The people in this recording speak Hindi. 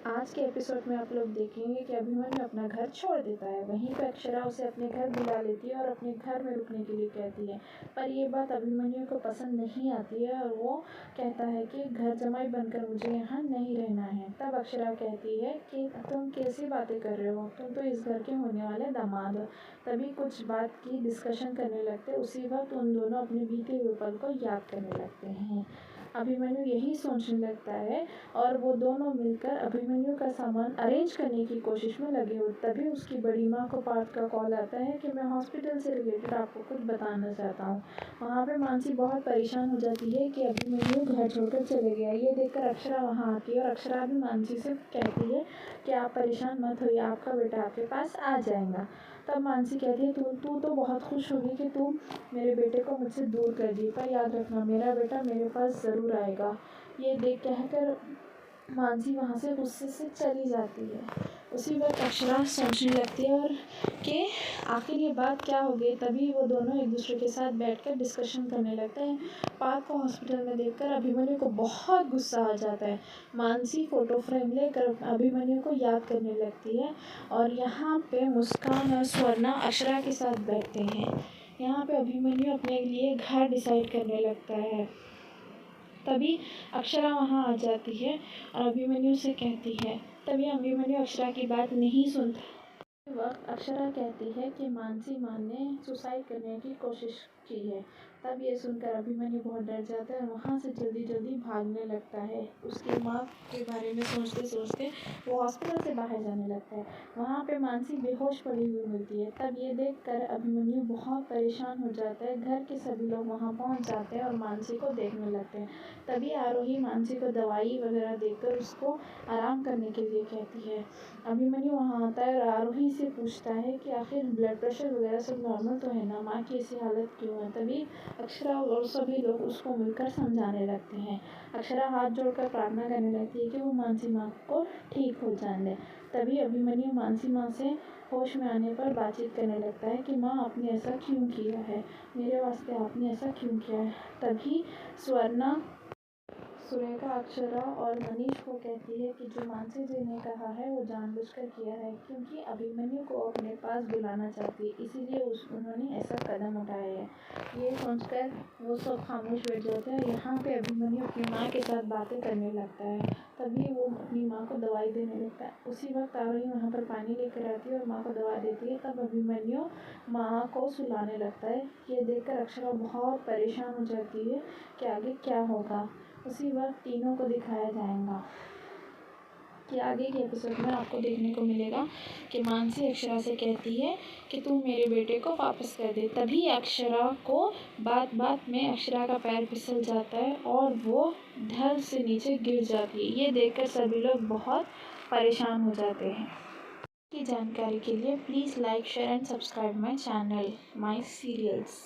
आज के एपिसोड में आप लोग देखेंगे कि अभिमन्यु अपना घर छोड़ देता है। वहीं पर अक्षरा उसे अपने घर बुला लेती है और अपने घर में रुकने के लिए कहती है, पर ये बात अभिमन्यु को पसंद नहीं आती है और वो कहता है कि घर जमाई बनकर मुझे यहाँ नहीं रहना है। तब अक्षरा कहती है कि तुम कैसी बातें कर रहे हो, तुम तो इस घर के होने वाले दामाद हो। तभी कुछ बात की डिस्कशन करने लगते। उसी वक्त उन दोनों अपने बीते हुए पल को याद करने लगते हैं। अभिमन्यु यही सोचने लगता है और वो दोनों मिलकर अभिमन्यु का सामान अरेंज करने की कोशिश में लगे हुए। तभी उसकी बड़ी माँ को पार्थ का कॉल आता है कि मैं हॉस्पिटल से रिलेटेड आपको कुछ बताना चाहता हूँ। वहाँ पे मानसी बहुत परेशान हो जाती है कि अभिमन्यु घर छोड़कर चले गया। ये देखकर अक्षरा वहाँ आती है और अक्षरा भी मानसी से कहती है कि आप परेशान मत होइए, आपका बेटा आपके पास आ जाएगा। तब मानसी कहती है तू तो बहुत खुश होगी कि तू मेरे बेटे को मुझसे दूर कर दी, पर याद रखना मेरा बेटा मेरे पास ज़रूर आएगा। ये देख कहकर मानसी वहाँ से गुस्से से चली जाती है। उसी वक्त अक्षरा सोचने लगती है और कि आखिर ये बात क्या हो गई। तभी वो दोनों एक दूसरे के साथ बैठकर डिस्कशन करने लगते हैं। पार्थ को हॉस्पिटल में देखकर अभिमन्यु को बहुत गुस्सा आ जाता है। मानसी फोटो फ्रेम लेकर अभिमन्यु को याद करने लगती है और यहाँ पे मुस्कान और स्वर्णा अक्षरा के साथ बैठते हैं। यहाँ पे अभिमन्यु अपने लिए घर डिसाइड करने लगता है। तभी अक्षरा वहाँ आ जाती है और अभिमन्यु से कहती है। तभी अभिमन्यु अक्षरा की बात नहीं सुनता। वक्त अक्षरा कहती है कि मानसी माँ ने सुसाइड करने की कोशिश की है। तब ये सुनकर अभिमन्यु बहुत डर जाता है और वहाँ से जल्दी जल्दी भागने लगता है। उसकी माँ के बारे में सोचते सोचते वो हॉस्पिटल से बाहर जाने लगता है। वहाँ पे मानसी बेहोश पड़ी हुई मिलती है। तब ये देखकर अभिमन्यु बहुत परेशान हो जाता है। घर के सभी लोग वहाँ पहुँच जाते हैं और मानसी को देखने लगते हैं। तभी आरोही मानसी को दवाई वगैरह देकर उसको आराम करने के लिए कहती है। अभिमन्यु वहाँ आता है और आरोही से पूछता है कि आखिर ब्लड प्रेशर वगैरह सब नॉर्मल तो है ना, माँ की ऐसी हालत क्यों है। तभी अक्षरा और सभी लोग उसको मिलकर समझाने लगते हैं। अक्षरा हाथ जोड़कर प्रार्थना करने लगती है कि वो मानसी माँ को ठीक हो जाने दे। तभी अभिमन्यु मानसी माँ से होश में आने पर बातचीत करने लगता है कि माँ आपने ऐसा क्यों किया है, मेरे वास्ते आपने ऐसा क्यों किया है। तभी स्वर्णा सुरेखा अक्षरा और मनीष को कहती है कि जो मानसी जी ने कहा है वो जानबूझकर किया है, क्योंकि अभिमन्यु को अपने पास बुलाना चाहती है, इसीलिए उन्होंने ऐसा कदम उठाया है। ये सोचकर वो सब खामोश बैठ जाते हैं। यहाँ पे अभिमन्यु अपनी माँ के साथ बातें करने लगता है। तभी वो अपनी माँ को दवाई देने लगता है। उसी वक्त आरोही वहाँ पर पानी लेकर आती है और माँ को दवा देती है। तब अभिमन्यु माँ को सुलाने लगता है। ये देखकर अक्षरा बहुत परेशान हो जाती है कि आगे क्या होगा। उसी वक्त तीनों को दिखाया जाएगा कि आगे के एपिसोड में आपको देखने को मिलेगा कि मानसी अक्षरा से कहती है कि तू मेरे बेटे को वापस कर दे। तभी अक्षरा को बात बात में अक्षरा का पैर फिसल जाता है और वो धड़ से नीचे गिर जाती है। ये देखकर सभी लोग बहुत परेशान हो जाते हैं। की जानकारी के लिए please like share and subscribe my channel my serials.